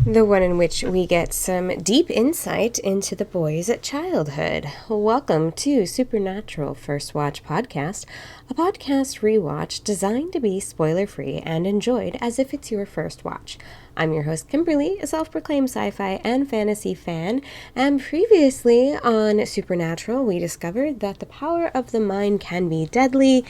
the one in which we get some deep insight into the boys' childhood. Welcome to Supernatural First Watch Podcast, a podcast rewatch designed to be spoiler-free and enjoyed as if it's your first watch. I'm your host, Kimberly, a self-proclaimed sci-fi and fantasy fan, and previously on Supernatural, we discovered that the power of the mind can be deadly,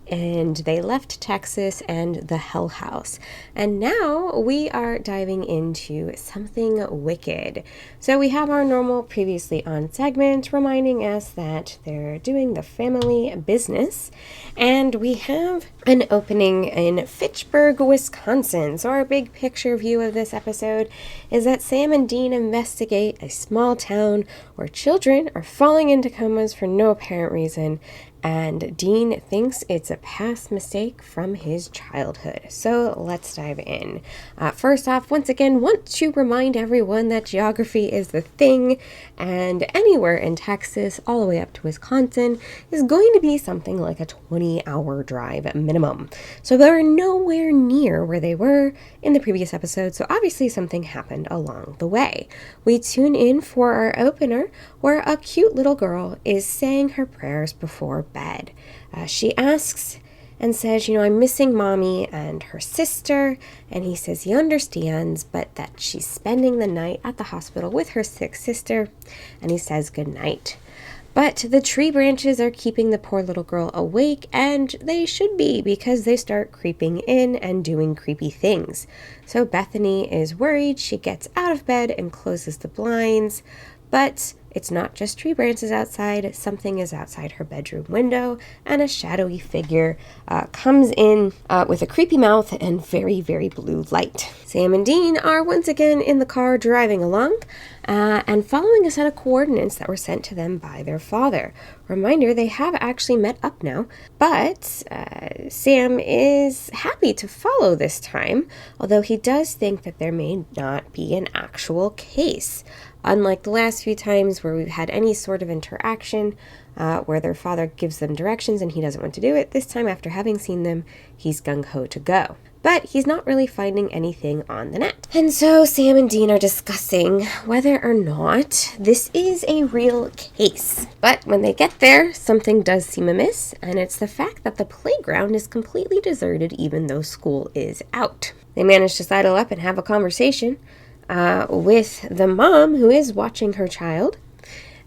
and they left Texas and the Hell House. And now we are diving into something wicked. So we have our normal previously on segment reminding us that they're doing the family business, and we have an opening in Fitchburg, Wisconsin. So our big picture view of this episode is that Sam and Dean investigate a small town where children are falling into comas for no apparent reason, and Dean thinks it's a past mistake from his childhood. So let's dive in. First off, once again, want to remind everyone that geography is the thing, and anywhere in Texas, all the way up to Wisconsin, is going to be something like a 20-hour drive minimum. So they're nowhere near where they were in the previous episode, so obviously something happened along the way. We tune in for our opener, where a cute little girl is saying her prayers before bed. She asks and says, I'm missing mommy and her sister, and he says he understands, but that she's spending the night at the hospital with her sick sister, and he says goodnight. But the tree branches are keeping the poor little girl awake, and they should be, because they start creeping in and doing creepy things. So Bethany is worried. She gets out of bed and closes the blinds, but it's not just tree branches outside. Something is outside her bedroom window, and a shadowy figure comes in with a creepy mouth and very, very blue light. Sam and Dean are once again in the car driving along and following a set of coordinates that were sent to them by their father. Reminder, they have actually met up now, but Sam is happy to follow this time, although he does think that there may not be an actual case. Unlike the last few times where we've had any sort of interaction where their father gives them directions and he doesn't want to do it, this time after having seen them, he's gung-ho to go. But he's not really finding anything on the net. And so Sam and Dean are discussing whether or not this is a real case. But when they get there, something does seem amiss, and it's the fact that the playground is completely deserted even though school is out. They manage to sidle up and have a conversation with the mom who is watching her child,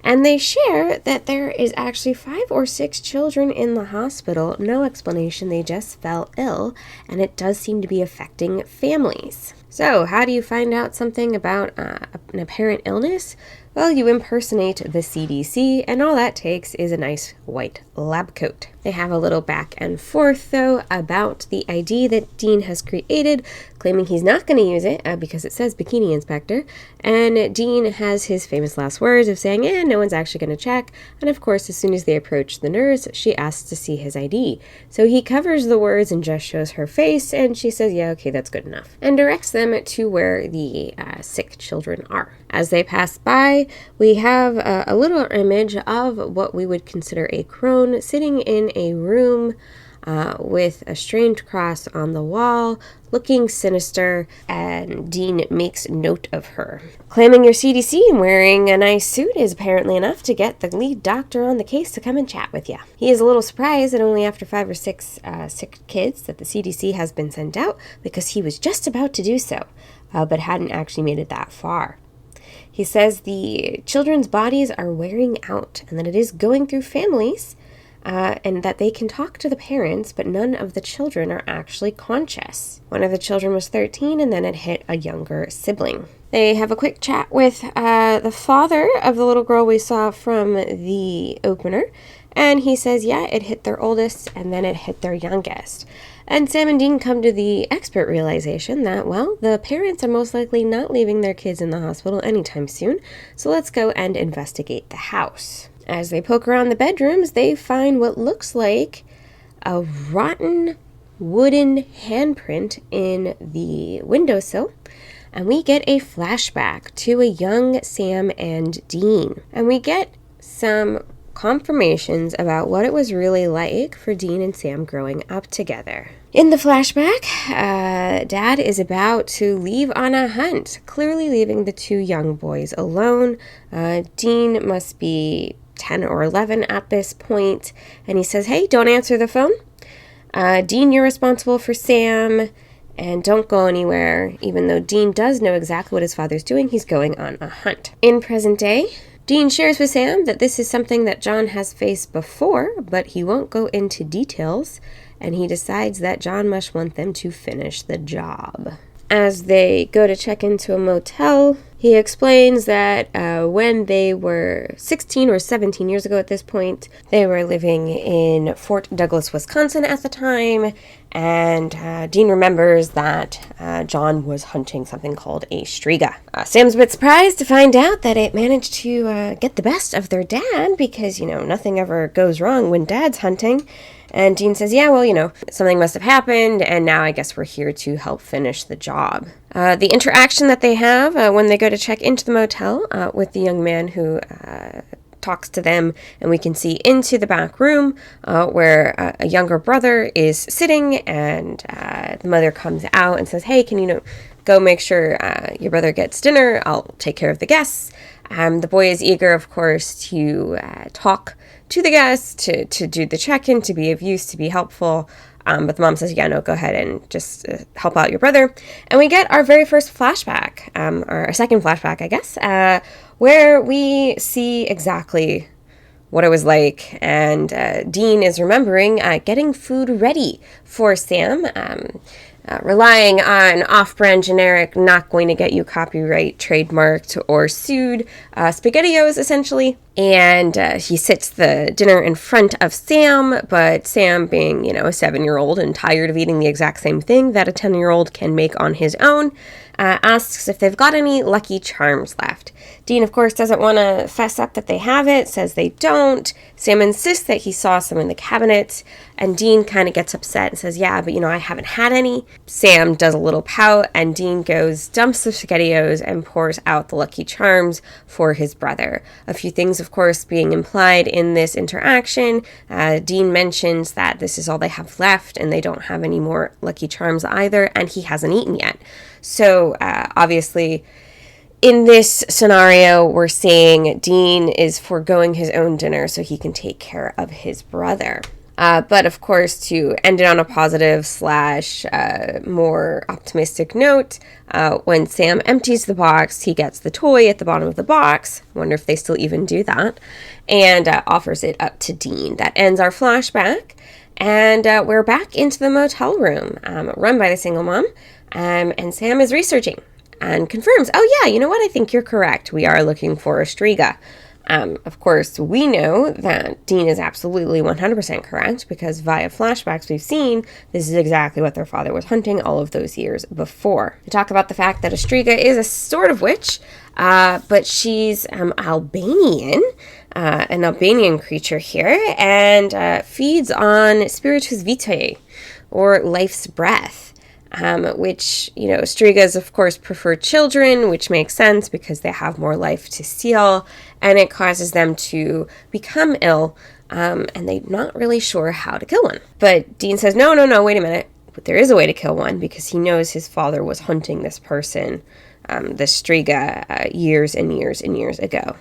and they share that there is actually 5 or 6 children in the hospital. No explanation, they just fell ill, and it does seem to be affecting families. So how do you find out something about an apparent illness? Well, you impersonate the CDC, and all that takes is a nice white lab coat. They have a little back and forth, though, about the ID that Dean has created, claiming he's not going to use it because it says Bikini Inspector, and Dean has his famous last words of saying, no one's actually going to check, and of course, as soon as they approach the nurse, she asks to see his ID. So he covers the words and just shows her face, and she says, yeah, okay, that's good enough, and directs them to where the sick children are. As they pass by, we have a little image of what we would consider a crone sitting in a room with a strange cross on the wall, looking sinister, and Dean makes note of her. Claiming your CDC and wearing a nice suit is apparently enough to get the lead doctor on the case to come and chat with you. He is a little surprised that only after 5 or 6 sick kids that the CDC has been sent out, because he was just about to do so, but hadn't actually made it that far. He says the children's bodies are wearing out and that it is going through families, and that they can talk to the parents, but none of the children are actually conscious. One of the children was 13, and then it hit a younger sibling. They have a quick chat with the father of the little girl we saw from the opener, and he says, yeah, it hit their oldest, and then it hit their youngest. And Sam and Dean come to the expert realization that, well, the parents are most likely not leaving their kids in the hospital anytime soon, so let's go and investigate the house. As they poke around the bedrooms, they find what looks like a rotten wooden handprint in the windowsill, and we get a flashback to a young Sam and Dean. And we get some confirmations about what it was really like for Dean and Sam growing up together. In the flashback, Dad is about to leave on a hunt, clearly leaving the two young boys alone. Dean must be 10 or 11 at this point, and he says, "Hey, don't answer the phone. Dean, you're responsible for Sam, and don't go anywhere." Even though Dean does know exactly what his father's doing, he's going on a hunt. In present day, Dean shares with Sam that this is something that John has faced before, but he won't go into details, and he decides that John must want them to finish the job. As they go to check into a motel, he explains that when they were 16 or 17 years ago at this point, they were living in Fort Douglas, Wisconsin at the time, and Dean remembers that John was hunting something called a striga. Sam's a bit surprised to find out that it managed to get the best of their dad, because, nothing ever goes wrong when Dad's hunting. And Dean says, yeah, well, something must have happened, and now I guess we're here to help finish the job. The interaction that they have when they go to check into the motel with the young man who talks to them, and we can see into the back room where a younger brother is sitting, and the mother comes out and says, hey, can you go make sure your brother gets dinner? I'll take care of the guests. The boy is eager, of course, to talk to the guests, to do the check-in, to be of use, to be helpful. But the mom says, yeah, no, go ahead and just help out your brother. And we get our very first flashback, or our second flashback, I guess, where we see exactly what it was like. And Dean is remembering getting food ready for Sam, relying on off-brand generic, not going to get you copyright trademarked or sued SpaghettiOs, essentially. And he sits the dinner in front of Sam, but Sam, being, a 7-year-old and tired of eating the exact same thing that a 10-year-old can make on his own, asks if they've got any Lucky Charms left. Dean, of course, doesn't want to fess up that they have it, says they don't. Sam insists that he saw some in the cabinet, and Dean kind of gets upset and says, yeah, but I haven't had any. Sam does a little pout, and Dean goes, dumps the SpaghettiOs, and pours out the Lucky Charms for his brother. A few things, of course, being implied in this interaction. Dean mentions that this is all they have left, and they don't have any more Lucky Charms either, and he hasn't eaten yet. So, obviously, in this scenario, we're seeing Dean is foregoing his own dinner so he can take care of his brother. But of course, to end it on a positive / more optimistic note, when Sam empties the box, he gets the toy at the bottom of the box. Wonder if they still even do that. And offers it up to Dean. That ends our flashback. And we're back into the motel room, run by the single mom. And Sam is researching and confirms, oh yeah, you know what? I think you're correct. We are looking for a striga. Of course, we know that Dean is absolutely 100% correct, because via flashbacks we've seen this is exactly what their father was hunting all of those years before. We talk about the fact that a striga is a sort of witch, but she's Albanian, an Albanian creature here, and feeds on spiritus vitae, or life's breath. Which, strigas, of course, prefer children, which makes sense because they have more life to steal, and it causes them to become ill, and they're not really sure how to kill one. But Dean says, no, wait a minute. But there is a way to kill one, because he knows his father was hunting this person, this striga, years and years and years ago.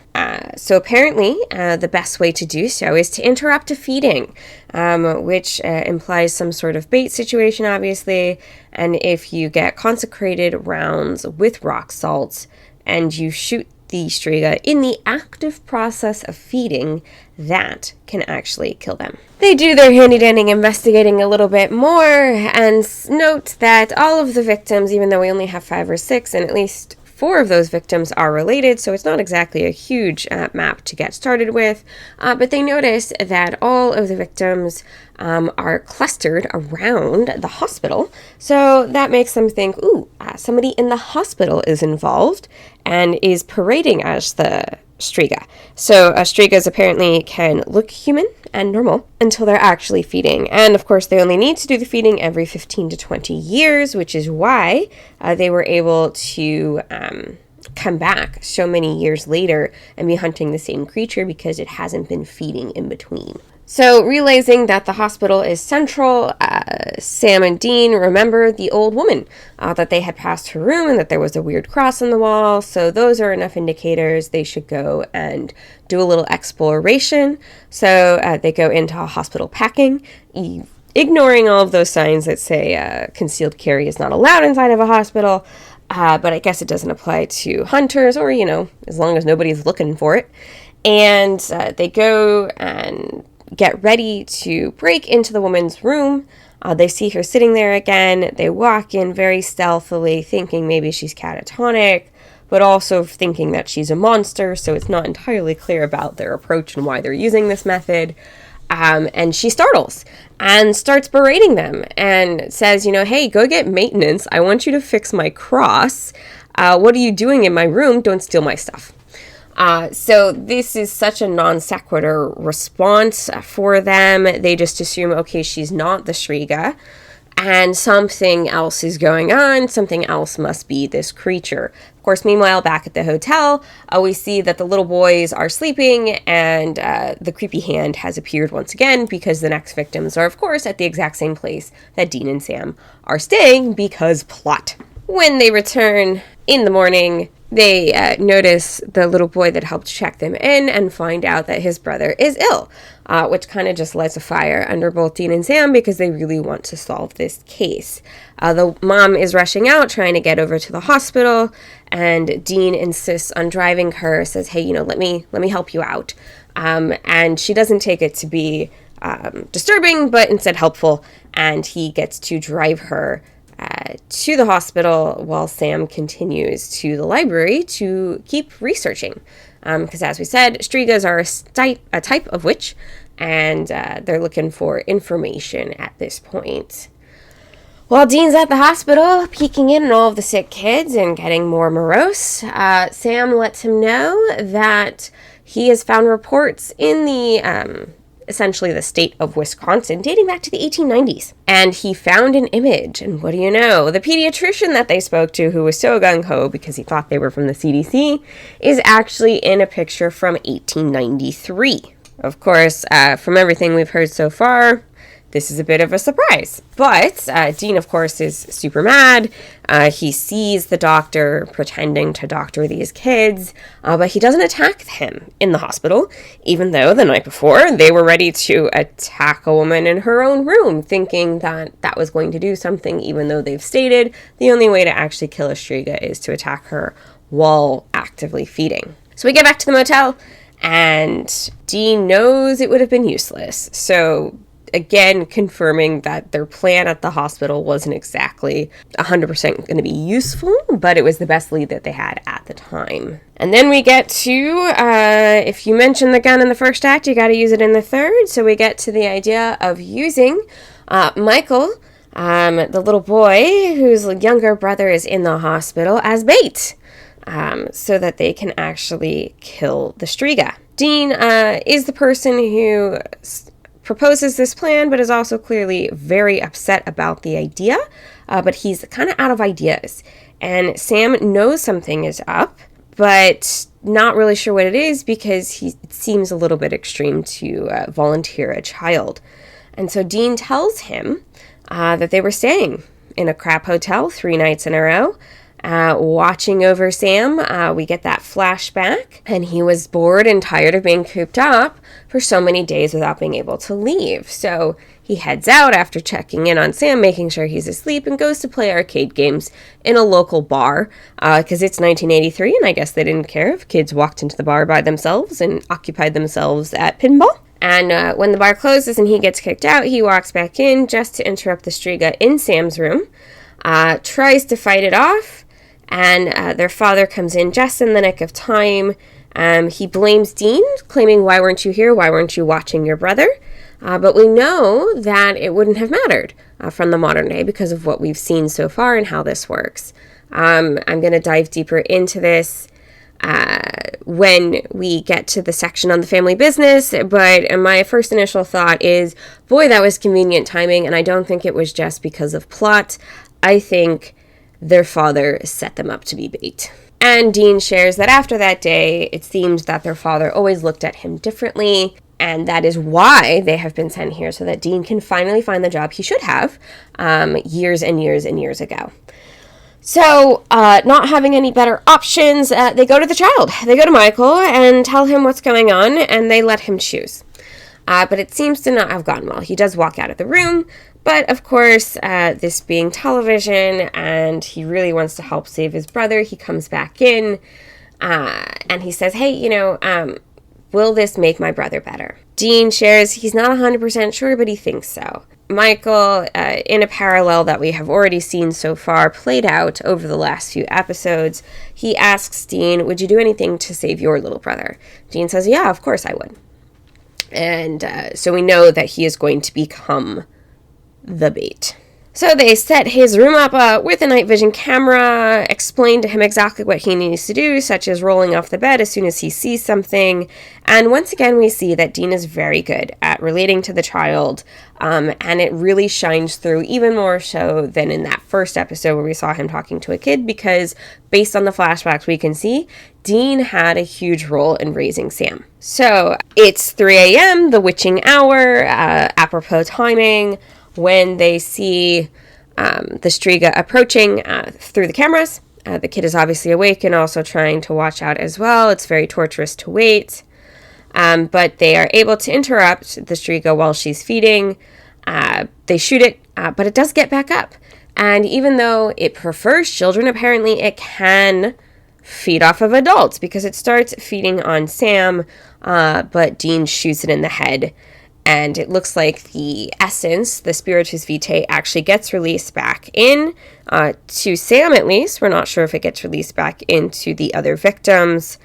So apparently, the best way to do so is to interrupt a feeding, which implies some sort of bait situation, obviously. And if you get consecrated rounds with rock salt and you shoot the striga in the active process of feeding, that can actually kill them. They do their handy-dandy investigating a little bit more and note that all of the victims, even though we only have 5 or 6, and at least 4 of those victims are related, so it's not exactly a huge map to get started with, but they notice that all of the victims are clustered around the hospital, so that makes them think, ooh, somebody in the hospital is involved and is parading as the striga. So strigas apparently can look human and normal until they're actually feeding. And of course, they only need to do the feeding every 15 to 20 years, which is why they were able to come back so many years later and be hunting the same creature, because it hasn't been feeding in between. So, realizing that the hospital is central, Sam and Dean remember the old woman, that they had passed her room and that there was a weird cross on the wall. So, those are enough indicators they should go and do a little exploration. So, they go into hospital packing, ignoring all of those signs that say concealed carry is not allowed inside of a hospital. But I guess it doesn't apply to hunters or, as long as nobody's looking for it. And they go and get ready to break into the woman's room. They see her sitting there again. They walk in very stealthily, thinking maybe she's catatonic, but also thinking that she's a monster, so it's not entirely clear about their approach and why they're using this method. And she startles and starts berating them and says, hey, go get maintenance. I want you to fix my cross. What are you doing in my room? Don't steal my stuff. So this is such a non sequitur response for them. They just assume, okay, she's not the Striga, and something else is going on. Something else must be this creature. Of course, meanwhile, back at the hotel, we see that the little boys are sleeping, and the creepy hand has appeared once again because the next victims are, of course, at the exact same place that Dean and Sam are staying because plot. When they return in the morning, they notice the little boy that helped check them in and find out that his brother is ill, which kind of just lights a fire under both Dean and Sam because they really want to solve this case. The mom is rushing out, trying to get over to the hospital, and Dean insists on driving her, says, hey, let me help you out. And she doesn't take it to be disturbing, but instead helpful, and he gets to drive her to the hospital while Sam continues to the library to keep researching. Because as we said, Strigas are a type of witch, and they're looking for information at this point. While Dean's at the hospital, peeking in on all of the sick kids and getting more morose, Sam lets him know that he has found reports in the essentially the state of Wisconsin, dating back to the 1890s. And he found an image, and what do you know? The pediatrician that they spoke to, who was so gung-ho because he thought they were from the CDC, is actually in a picture from 1893. Of course, from everything we've heard so far, this is a bit of a surprise. But Dean, of course, is super mad. He sees the doctor pretending to doctor these kids, but he doesn't attack him in the hospital, even though the night before they were ready to attack a woman in her own room, thinking that that was going to do something, even though they've stated the only way to actually kill a Striga is to attack her while actively feeding. So we get back to the motel, and Dean knows it would have been useless. So again, confirming that their plan at the hospital wasn't exactly 100% going to be useful, but it was the best lead that they had at the time. And then we get to, if you mention the gun in the first act, you got to use it in the third. So we get to the idea of using Michael, the little boy whose younger brother is in the hospital, as bait, so that they can actually kill the Striga. Dean is the person who proposes this plan, but is also clearly very upset about the idea, but he's kind of out of ideas. And Sam knows something is up, but not really sure what it is because it seems a little bit extreme to volunteer a child. And so Dean tells him that they were staying in a crap hotel 3 nights in a row, watching over Sam. We get that flashback, and he was bored and tired of being cooped up for so many days without being able to leave. So he heads out after checking in on Sam, making sure he's asleep, and goes to play arcade games in a local bar, because it's 1983, and I guess they didn't care if kids walked into the bar by themselves and occupied themselves at pinball. And when the bar closes and he gets kicked out, he walks back in just to interrupt the Striga in Sam's room, tries to fight it off, and their father comes in just in the nick of time. He blames Dean, claiming, "Why weren't you here? Why weren't you watching your brother?" But we know that it wouldn't have mattered from the modern day because of what we've seen so far and how this works. I'm going to dive deeper into this when we get to the section on the family business, but my first initial thought is, boy, that was convenient timing, and I don't think it was just because of plot. I think their father set them up to be bait. And Dean shares that after that day, it seems that their father always looked at him differently, And that is why they have been sent here, so that Dean can finally find the job he should have years and years and years ago. So, not having any better options, they go to the child. They go to Michael and tell him what's going on, and they let him choose. But it seems to not have gone well. He does walk out of the room, but of course, this being television, and he really wants to help save his brother, he comes back in, and he says, hey, will this make my brother better? Dean shares he's not 100% sure, but he thinks so. Michael, in a parallel that we have already seen so far played out over the last few episodes, he asks Dean, would you do anything to save your little brother? Dean says, yeah, of course I would. And so we know that he is going to become the bait. So they set his room up with a night vision camera, explain to him exactly what he needs to do, such as rolling off the bed as soon as he sees something. And once again, we see that Dean is very good at relating to the child, and it really shines through even more so than in that first episode where we saw him talking to a kid, because based on the flashbacks we can see, Dean had a huge role in raising Sam. So it's 3 a.m., the witching hour, apropos timing, when they see the Striga approaching through the cameras. The kid is obviously awake and also trying to watch out as well. It's very torturous to wait. But they are able to interrupt the Striga while she's feeding. They shoot it, but it does get back up. And even though it prefers children, apparently it can feed off of adults, because it starts feeding on Sam, but Dean shoots it in the head. And it looks like the essence, the spiritus vitae, actually gets released back in to Sam, at least. We're not sure if it gets released back into the other victims.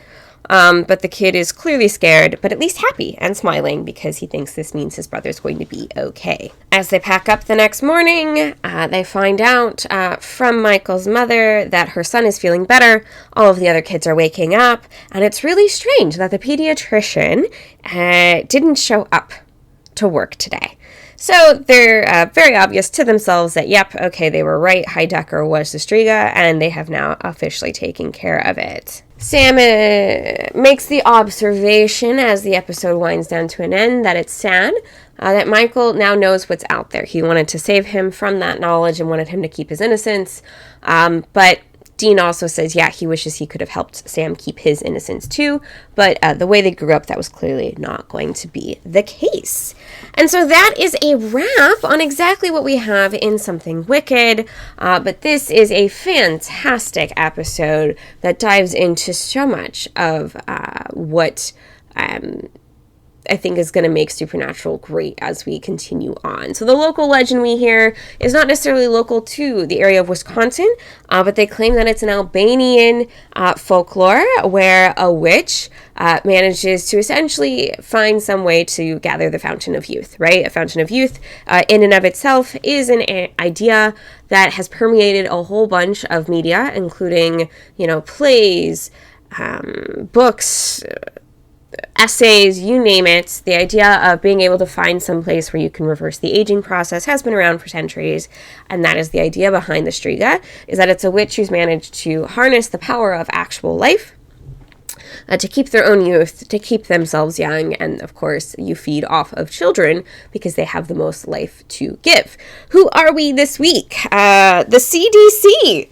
But the kid is clearly scared, but at least happy and smiling, because he thinks this means his brother's going to be okay. As they pack up the next morning, they find out from Michael's mother that her son is feeling better. All of the other kids are waking up. And it's really strange that the pediatrician didn't show up to work today. So they're very obvious to themselves that, yep, okay, they were right. Heidecker was the Striga, and they have now officially taken care of it. Sam makes the observation as the episode winds down to an end that it's sad that Michael now knows what's out there. He wanted to save him from that knowledge and wanted him to keep his innocence, but Dean also says, yeah, he wishes he could have helped Sam keep his innocence too, but the way they grew up, that was clearly not going to be the case. And so that is a wrap on exactly what we have in Something Wicked, but this is a fantastic episode that dives into so much of what I think is going to make Supernatural great as we continue on. So the local legend we hear is not necessarily local to the area of Wisconsin, but they claim that it's an Albanian folklore where a witch manages to essentially find some way to gather the Fountain of Youth, right? A Fountain of Youth in and of itself is an idea that has permeated a whole bunch of media, including, plays, books, essays, you name it. The idea of being able to find some place where you can reverse the aging process has been around for centuries, and that is the idea behind the Striga, is that it's a witch who's managed to harness the power of actual life to keep their own youth, to keep themselves young, and of course you feed off of children because they have the most life to give. Who are we this week? The CDC!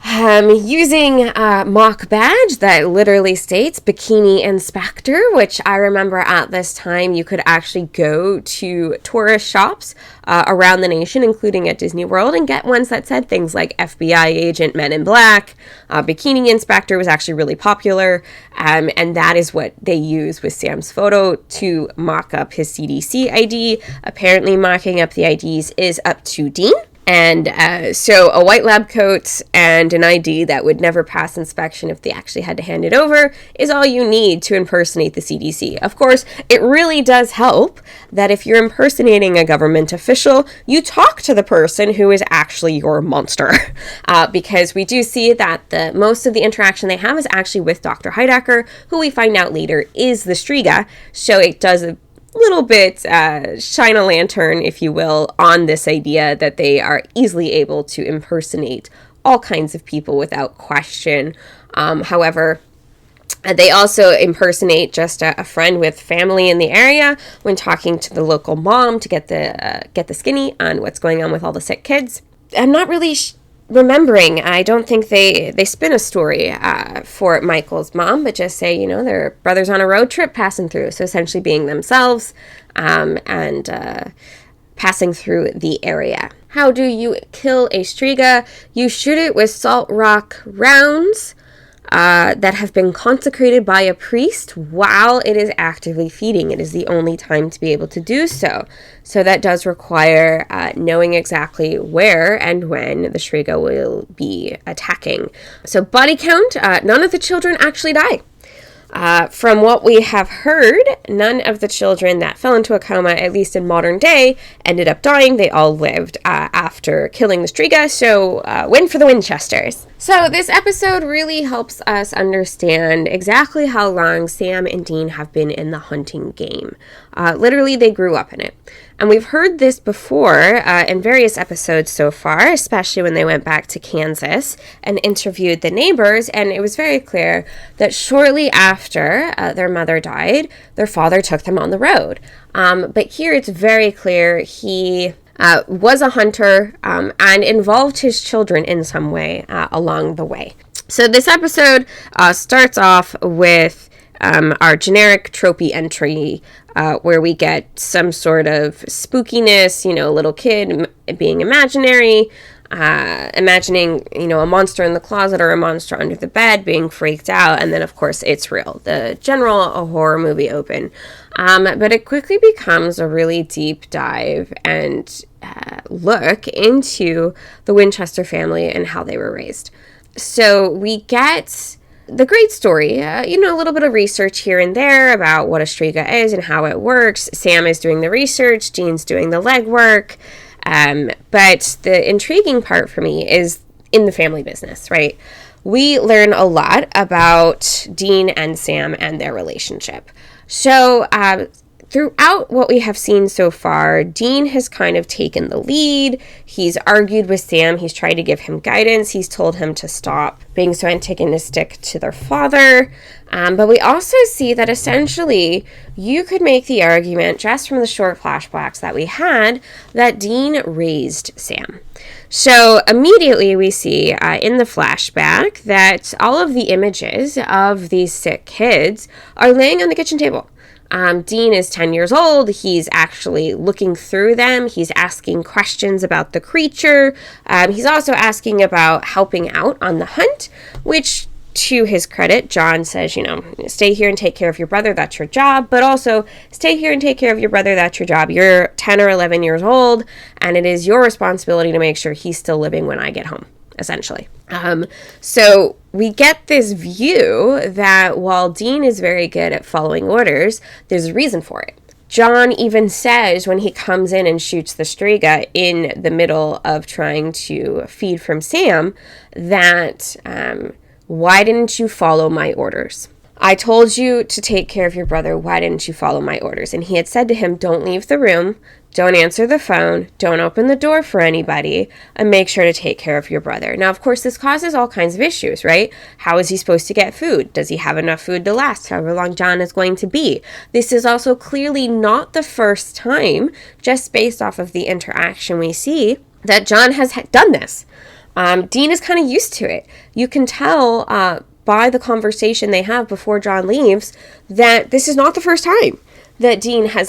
Using a mock badge that literally states Bikini Inspector, which I remember at this time you could actually go to tourist shops around the nation, including at Disney World, and get ones that said things like FBI agent, Men in Black. Bikini Inspector was actually really popular, and that is what they use with Sam's photo to mock up his CDC ID. Apparently mocking up the IDs is up to Dean. And so a white lab coat and an ID that would never pass inspection if they actually had to hand it over is all you need to impersonate the CDC. Of course, it really does help that if you're impersonating a government official, you talk to the person who is actually your monster. Because we do see that most of the interaction they have is actually with Dr. Heidecker, who we find out later is the Striga. So it does a little bit shine a lantern, if you will, on this idea that they are easily able to impersonate all kinds of people without question. However, They also impersonate just a friend with family in the area when talking to the local mom to get the skinny on what's going on with all the sick kids. I'm not really remembering. I don't think they spin a story for Michael's mom, but just say, their brothers on a road trip passing through. So essentially being themselves and passing through the area. How do you kill a striga? You shoot it with salt rock rounds that have been consecrated by a priest while it is actively feeding. It is the only time to be able to do so. So that does require knowing exactly where and when the striga will be attacking. So body count, none of the children actually die. From what we have heard, none of the children that fell into a coma, at least in modern day, ended up dying. They all lived after killing the striga, so win for the Winchesters. So this episode really helps us understand exactly how long Sam and Dean have been in the hunting game. Literally, they grew up in it. And we've heard this before in various episodes so far, especially when they went back to Kansas and interviewed the neighbors. And it was very clear that shortly after their mother died, their father took them on the road. But here it's very clear he was a hunter and involved his children in some way along the way. So this episode starts off with our generic tropey entry where we get some sort of spookiness, a little kid being imaginary, imagining, a monster in the closet or a monster under the bed, being freaked out, and then, of course, it's real. The general horror movie open. But it quickly becomes a really deep dive and look into the Winchester family and how they were raised. So we get the great story, a little bit of research here and there about what a striga is and how it works. Sam is doing the research, Dean's doing the legwork. But the intriguing part for me is in the family business, right? We learn a lot about Dean and Sam and their relationship. So throughout what we have seen so far, Dean has kind of taken the lead. He's argued with Sam. He's tried to give him guidance. He's told him to stop being so antagonistic to their father. But we also see that essentially you could make the argument, just from the short flashbacks that we had, that Dean raised Sam. So immediately we see in the flashback that all of the images of these sick kids are laying on the kitchen table. Dean is 10 years old. He's actually looking through them. He's asking questions about the creature. He's also asking about helping out on the hunt, which, to his credit, John says, stay here and take care of your brother. That's your job. But also, stay here and take care of your brother. That's your job. You're 10 or 11 years old, and it is your responsibility to make sure he's still living when I get home, essentially. So we get this view that while Dean is very good at following orders, there's a reason for it. John even says when he comes in and shoots the striga in the middle of trying to feed from Sam that, why didn't you follow my orders? I told you to take care of your brother. Why didn't you follow my orders? And he had said to him, don't leave the room. Don't answer the phone, don't open the door for anybody, and make sure to take care of your brother. Now, of course, this causes all kinds of issues, right? How is he supposed to get food? Does he have enough food to last however long John is going to be? This is also clearly not the first time, just based off of the interaction we see, that John has done this. Dean is kind of used to it. You can tell by the conversation they have before John leaves that this is not the first time that Dean has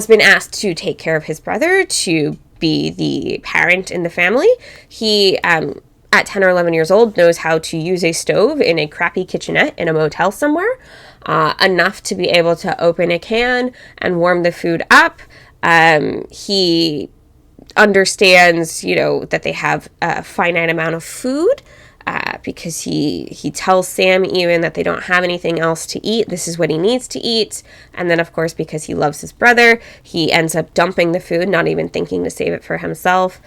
been asked to take care of his brother, to be the parent in the family. He, at 10 or 11 years old, knows how to use a stove in a crappy kitchenette in a motel somewhere, enough to be able to open a can and warm the food up. He understands, that they have a finite amount of food, because he tells Sam even that they don't have anything else to eat. This is what he needs to eat. And then, of course, because he loves his brother, he ends up dumping the food, not even thinking to save it for himself.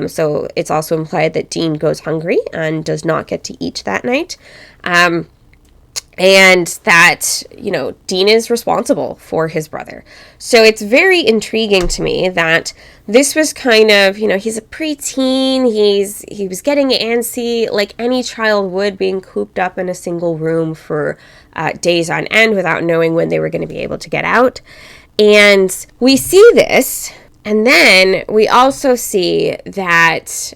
So it's also implied that Dean goes hungry and does not get to eat that night. and that, Dean is responsible for his brother. So it's very intriguing to me that this was kind of, he's a preteen, he was getting antsy like any child would, being cooped up in a single room for days on end without knowing when they were going to be able to get out. And we see this, and then we also see that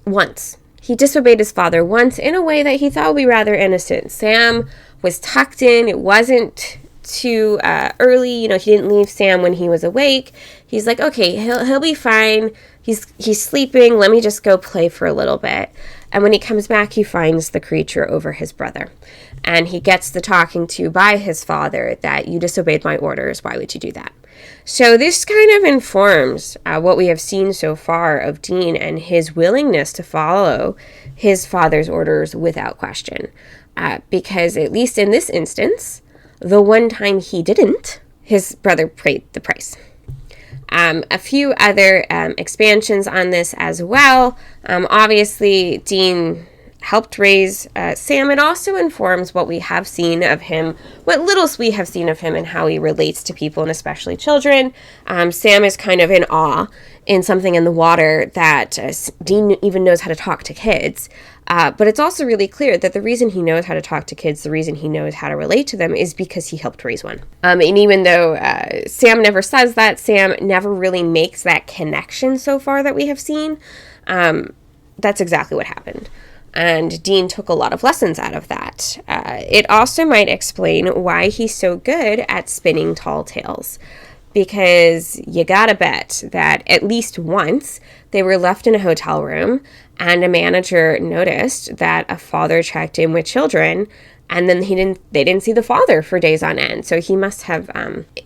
once he disobeyed his father once in a way that he thought would be rather innocent. Sam was tucked in. It wasn't too early. He didn't leave Sam when he was awake. He's like, okay, he'll be fine. He's sleeping. Let me just go play for a little bit. And when he comes back, he finds the creature over his brother. And he gets the talking to by his father that you disobeyed my orders. Why would you do that? So this kind of informs what we have seen so far of Dean and his willingness to follow his father's orders without question. Because at least in this instance, the one time he didn't, his brother paid the price. A few other expansions on this as well. Obviously, Dean helped raise Sam. It also informs what we have seen of him, what little we have seen of him, and how he relates to people, and especially children. Sam is kind of in awe in something in the water that Dean even knows how to talk to kids. But it's also really clear that the reason he knows how to talk to kids, the reason he knows how to relate to them, is because he helped raise one. And even though Sam never says that, Sam never really makes that connection so far that we have seen, that's exactly what happened. And Dean took a lot of lessons out of that. It also might explain why he's so good at spinning tall tales. Because you gotta bet that at least once they were left in a hotel room and a manager noticed that a father checked in with children, and then they didn't see the father for days on end. So he must have,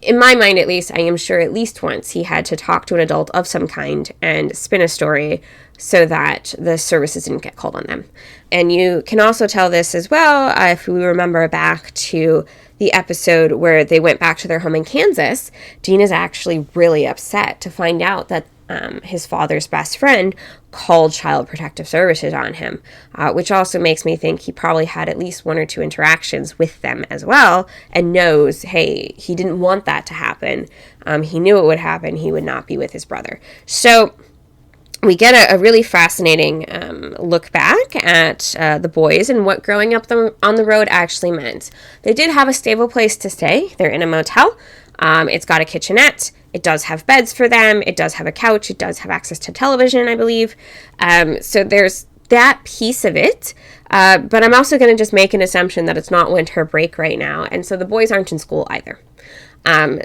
in my mind at least, I am sure at least once he had to talk to an adult of some kind and spin a story so that the services didn't get called on them. And you can also tell this as well if we remember back to the episode where they went back to their home in Kansas. Dean is actually really upset to find out that his father's best friend called Child Protective Services on him, which also makes me think he probably had at least one or two interactions with them as well, and knows, hey, he didn't want that to happen. He knew it would happen. He would not be with his brother. So we get a really fascinating look back at the boys and what growing up on the road actually meant. They did have a stable place to stay. They're in a motel. It's got a kitchenette. It does have beds for them. It does have a couch. It does have access to television, I believe. So there's that piece of it. But I'm also going to just make an assumption that it's not winter break right now. And so the boys aren't in school either.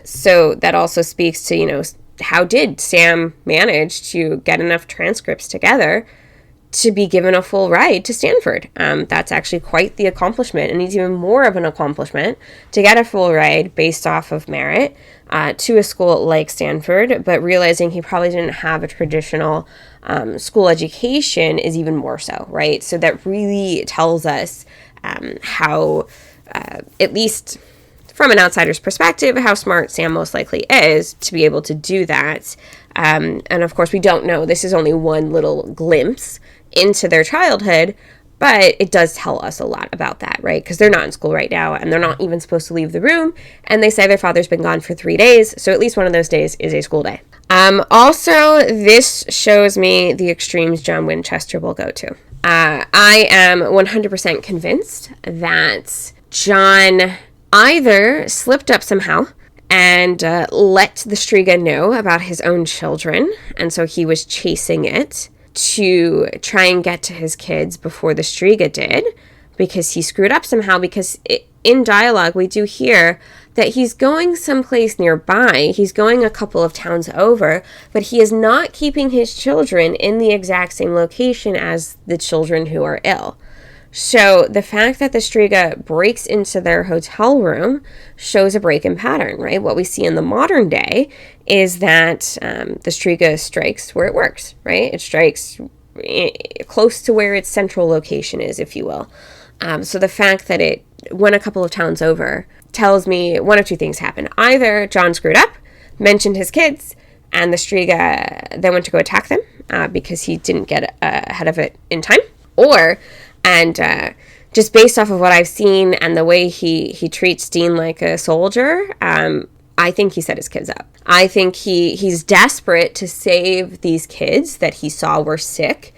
So that also speaks to, how did Sam manage to get enough transcripts together to be given a full ride to Stanford? That's actually quite the accomplishment, and it's even more of an accomplishment to get a full ride based off of merit to a school like Stanford, but realizing he probably didn't have a traditional school education is even more so, right? So that really tells us how, at least from an outsider's perspective, how smart Sam most likely is to be able to do that. And of course, we don't know. This is only one little glimpse into their childhood, but it does tell us a lot about that, right? Because they're not in school right now, and they're not even supposed to leave the room, and they say their father's been gone for 3 days, so at least one of those days is a school day. Also, this shows me the extremes John Winchester will go to. I am 100% convinced that John either slipped up somehow and let the Striga know about his own children, and so he was chasing it to try and get to his kids before the Striga did, because he screwed up somehow, because in dialogue we do hear that he's going someplace nearby, he's going a couple of towns over, but he is not keeping his children in the exact same location as the children who are ill. So the fact that the Striga breaks into their hotel room shows a break in pattern, right? What we see in the modern day is that the Striga strikes where it works, right? It strikes close to where its central location is, if you will. So the fact that it went a couple of towns over tells me one of two things happened. Either John screwed up, mentioned his kids, and the Striga then went to go attack them because he didn't get ahead of it in time, and just based off of what I've seen and the way he treats Dean like a soldier, I think he set his kids up. I think he's desperate to save these kids that he saw were sick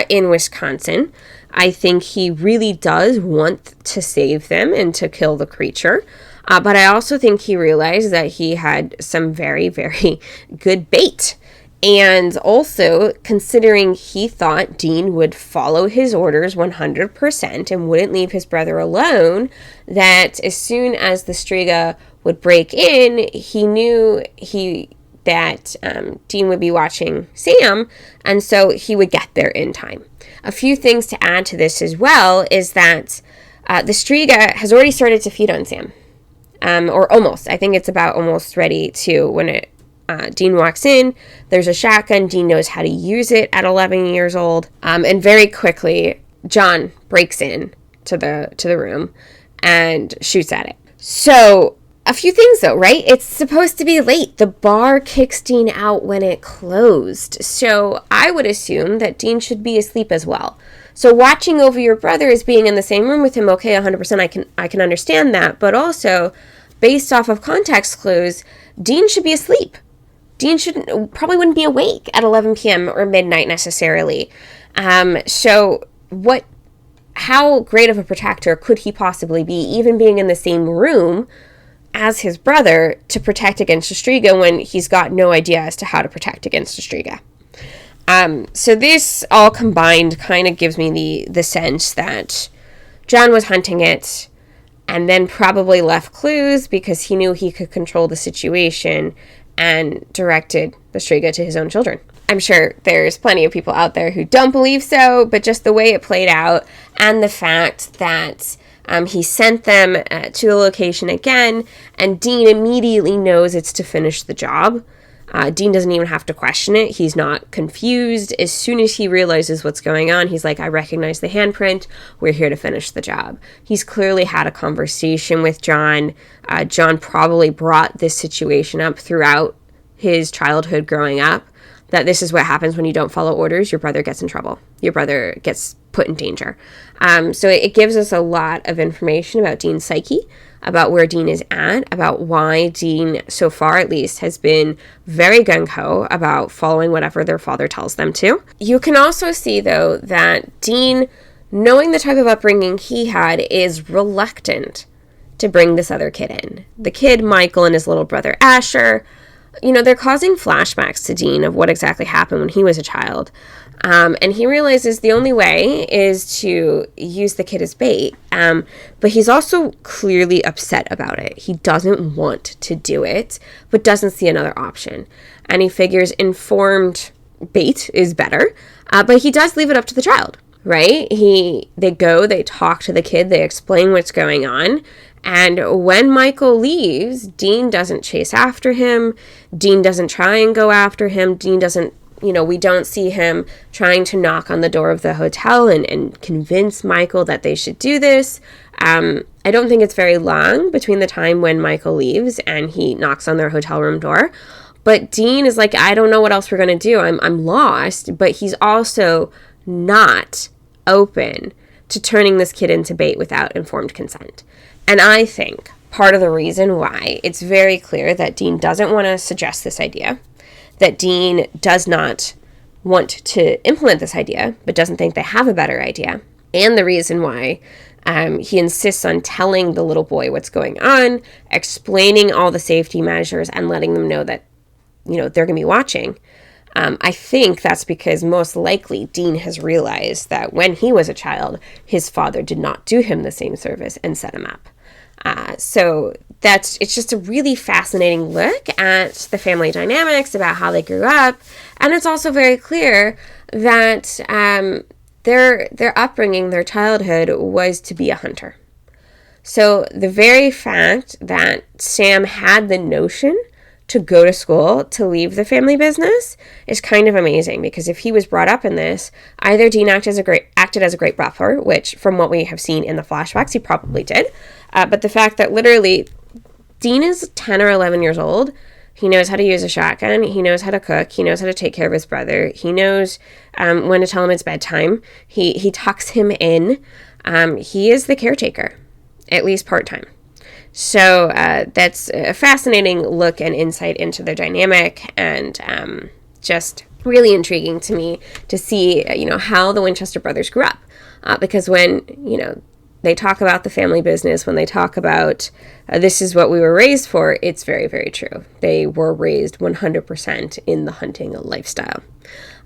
in Wisconsin. I think he really does want to save them and to kill the creature. But I also think he realized that he had some very, very good bait. And also, considering he thought Dean would follow his orders 100% and wouldn't leave his brother alone, that as soon as the Striga would break in, he knew that Dean would be watching Sam, and so he would get there in time. A few things to add to this as well is that the Striga has already started to feed on Sam, or almost. I think it's about almost ready to when Dean walks in. There's a shotgun. Dean knows how to use it at 11 years old, and very quickly John breaks in to the room and shoots at it. So a few things though, right? It's supposed to be late. The bar kicks Dean out when it closed. So I would assume that Dean should be asleep as well. So watching over your brother as being in the same room with him, okay, 100% I can understand that. But also, based off of context clues, Dean should be asleep. Dean probably wouldn't be awake at 11 p.m. or midnight necessarily. So how great of a protector could he possibly be, even being in the same room as his brother, to protect against a Striga when he's got no idea as to how to protect against a Striga? So this all combined kind of gives me the sense that John was hunting it and then probably left clues because he knew he could control the situation and directed the Striga to his own children. I'm sure there's plenty of people out there who don't believe so, but just the way it played out and the fact that he sent them to the location again, and Dean immediately knows it's to finish the job. Dean doesn't even have to question it. He's not confused. As soon as he realizes what's going on, he's like, I recognize the handprint. We're here to finish the job. He's clearly had a conversation with John. John probably brought this situation up throughout his childhood growing up, that this is what happens when you don't follow orders. Your brother gets in trouble. Your brother gets put in danger. So it gives us a lot of information about Dean's psyche, about where Dean is at, about why Dean, so far at least, has been very gung-ho about following whatever their father tells them to. You can also see, though, that Dean, knowing the type of upbringing he had, is reluctant to bring this other kid in. The kid, Michael, and his little brother, Asher, they're causing flashbacks to Dean of what exactly happened when he was a child. And he realizes the only way is to use the kid as bait. But he's also clearly upset about it. He doesn't want to do it, but doesn't see another option. And he figures informed bait is better. But he does leave it up to the child, right? They talk to the kid, they explain what's going on. And when Michael leaves, Dean doesn't chase after him. Dean doesn't try and go after him. Dean doesn't, we don't see him trying to knock on the door of the hotel and convince Michael that they should do this. I don't think it's very long between the time when Michael leaves and he knocks on their hotel room door. But Dean is like, I don't know what else we're going to do. I'm lost. But he's also not open to turning this kid into bait without informed consent. And I think part of the reason why it's very clear that Dean doesn't want to suggest this idea, that Dean does not want to implement this idea, but doesn't think they have a better idea, and the reason why he insists on telling the little boy what's going on, explaining all the safety measures, and letting them know that, they're going to be watching. I think that's because most likely Dean has realized that when he was a child, his father did not do him the same service and set him up. So it's just a really fascinating look at the family dynamics, about how they grew up. And it's also very clear that their upbringing, their childhood was to be a hunter. So the very fact that Sam had the notion to go to school, to leave the family business, is kind of amazing, because if he was brought up in this, either Dean acted as a great buffer, which from what we have seen in the flashbacks, he probably did. But the fact that literally Dean is 10 or 11 years old, he knows how to use a shotgun, he knows how to cook, he knows how to take care of his brother, he knows when to tell him it's bedtime, he tucks him in. he is the caretaker, at least part-time. So that's a fascinating look and insight into their dynamic, and just really intriguing to me to see, how the Winchester brothers grew up. Because when, they talk about the family business, when they talk about this is what we were raised for, it's very, very true. They were raised 100% in the hunting lifestyle.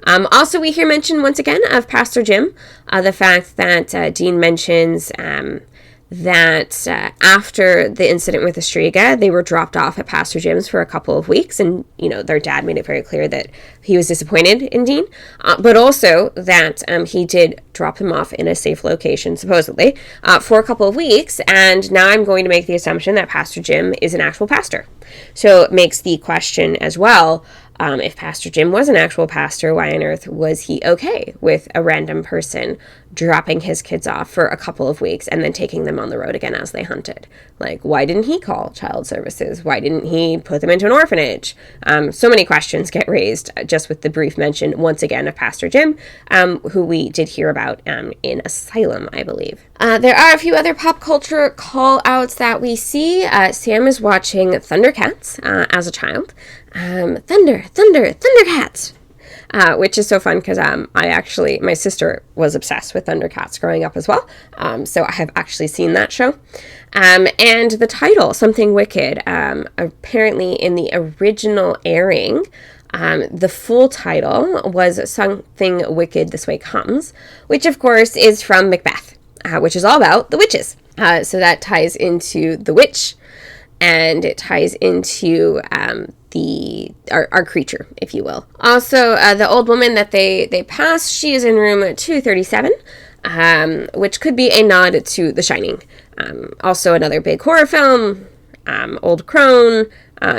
Also, we hear mention once again of Pastor Jim, the fact that Dean mentions that after the incident with Estrega, they were dropped off at Pastor Jim's for a couple of weeks, and their dad made it very clear that he was disappointed in Dean, but also that he did drop him off in a safe location, supposedly, for a couple of weeks. And now I'm going to make the assumption that Pastor Jim is an actual pastor. So it makes the question as well, if Pastor Jim was an actual pastor, why on earth was he okay with a random person dropping his kids off for a couple of weeks and then taking them on the road again as they hunted? Like, why didn't he call child services? Why didn't he put them into an orphanage? So many questions get raised just with the brief mention, once again, of Pastor Jim, who we did hear about in Asylum, I believe. There are a few other pop culture call-outs that we see. Sam is watching Thundercats as a child. Thundercats! Which is so fun because my sister was obsessed with Thundercats growing up as well. So I have actually seen that show. And the title, Something Wicked, apparently in the original airing, the full title was Something Wicked This Way Comes, which of course is from Macbeth, which is all about the witches. So that ties into the witch, and it ties into our creature, if you will. Also, the old woman that they pass, she is in room 237, which could be a nod to The Shining. Also another big horror film, Old Crone,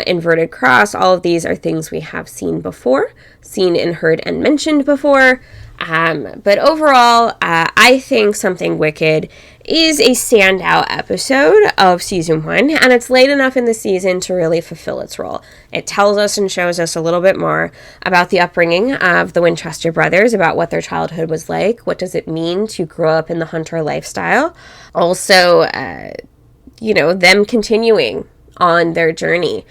Inverted Cross. All of these are things we have seen before, seen and heard and mentioned before. But overall, I think Something Wicked is a standout episode of season 1, and it's late enough in the season to really fulfill its role. It tells us and shows us a little bit more about the upbringing of the Winchester brothers, about what their childhood was like, what does it mean to grow up in the hunter lifestyle. Also, them continuing on their journey.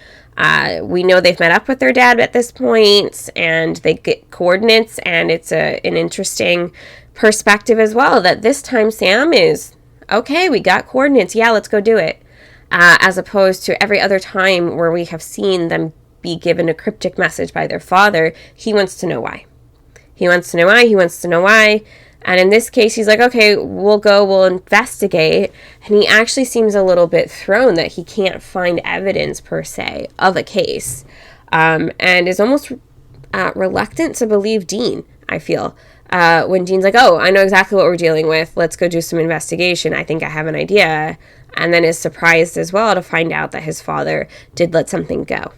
We know they've met up with their dad at this point, and they get coordinates, and it's an interesting perspective as well, that this time Sam is, okay, we got coordinates, yeah, let's go do it. As opposed to every other time where we have seen them be given a cryptic message by their father, he wants to know why. He wants to know why. And in this case, he's like, okay, we'll investigate. And he actually seems a little bit thrown that he can't find evidence, per se, of a case. And is almost reluctant to believe Dean, I feel. When Dean's like, oh, I know exactly what we're dealing with. Let's go do some investigation. I think I have an idea. And then is surprised as well to find out that his father did let something go.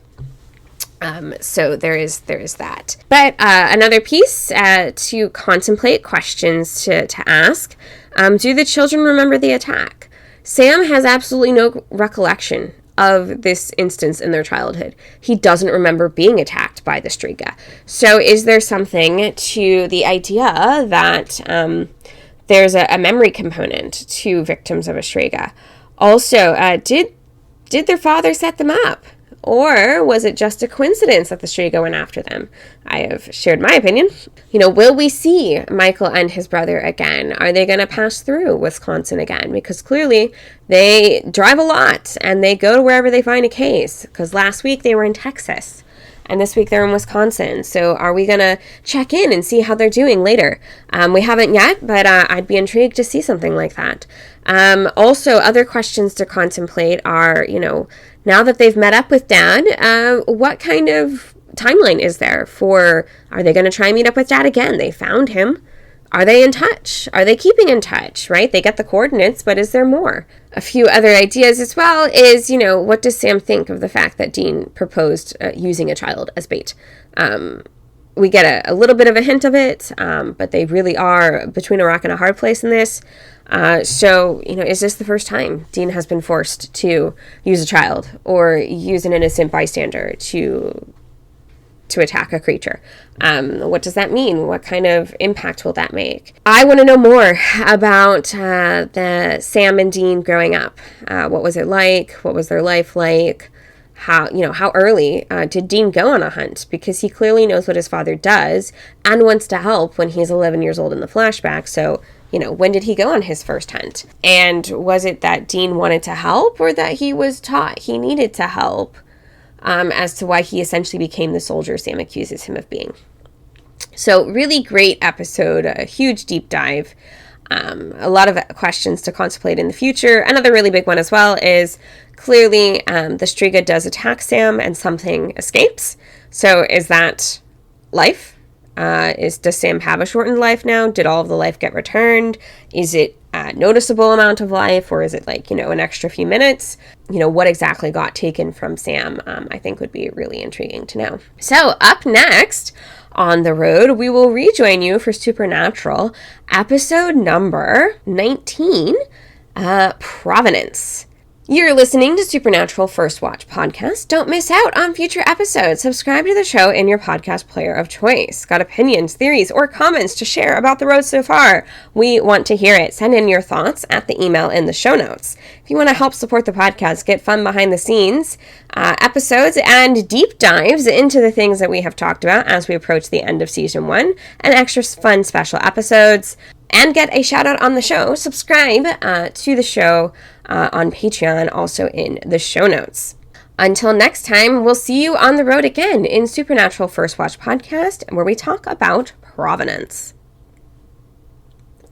So there is that. But another piece to contemplate, questions to ask. Do the children remember the attack? Sam has absolutely no recollection of this instance in their childhood. He doesn't remember being attacked by the Striga. So is there something to the idea that there's a memory component to victims of a Striga? Also, did their father set them up? Or was it just a coincidence that the Striga went after them? I have shared my opinion. Will we see Michael and his brother again? Are they going to pass through Wisconsin again? Because clearly they drive a lot and they go to wherever they find a case. Because last week they were in Texas and this week they're in Wisconsin. So are we going to check in and see how they're doing later? We haven't yet, but I'd be intrigued to see something like that. Also, other questions to contemplate are, now that they've met up with Dad, what kind of timeline is there for, are they going to try and meet up with Dad again? They found him. Are they in touch? Are they keeping in touch, right? They get the coordinates, but is there more? A few other ideas as well is, what does Sam think of the fact that Dean proposed using a child as bait? We get a little bit of a hint of it, but they really are between a rock and a hard place in this. So, is this the first time Dean has been forced to use a child or use an innocent bystander to to attack a creature. What does that mean? What kind of impact will that make? I want to know more about the Sam and Dean growing up. What was it like? What was their life like? How early did Dean go on a hunt? Because he clearly knows what his father does and wants to help when he's 11 years old in the flashback. So, when did he go on his first hunt? And was it that Dean wanted to help, or that he was taught he needed to help, as to why he essentially became the soldier Sam accuses him of being? So really great episode, a huge deep dive. A lot of questions to contemplate in the future. Another really big one as well is clearly the Striga does attack Sam and something escapes. So is that life? Does Sam have a shortened life now? Did all of the life get returned? Is it a noticeable amount of life, or is it an extra few minutes? What exactly got taken from Sam, I think would be really intriguing to know. So up next on the road, we will rejoin you for Supernatural, episode number 19, Provenance. You're listening to Supernatural First Watch Podcast. Don't miss out on future episodes. Subscribe to the show in your podcast player of choice. Got opinions, theories, or comments to share about the road so far? We want to hear it. Send in your thoughts at the email in the show notes. If you want to help support the podcast, get fun behind the scenes episodes and deep dives into the things that we have talked about as we approach the end of season 1, and extra fun special episodes, and get a shout out on the show, subscribe to the show on Patreon, also in the show notes. Until next time, we'll see you on the road again in Supernatural First Watch Podcast, where we talk about provenance.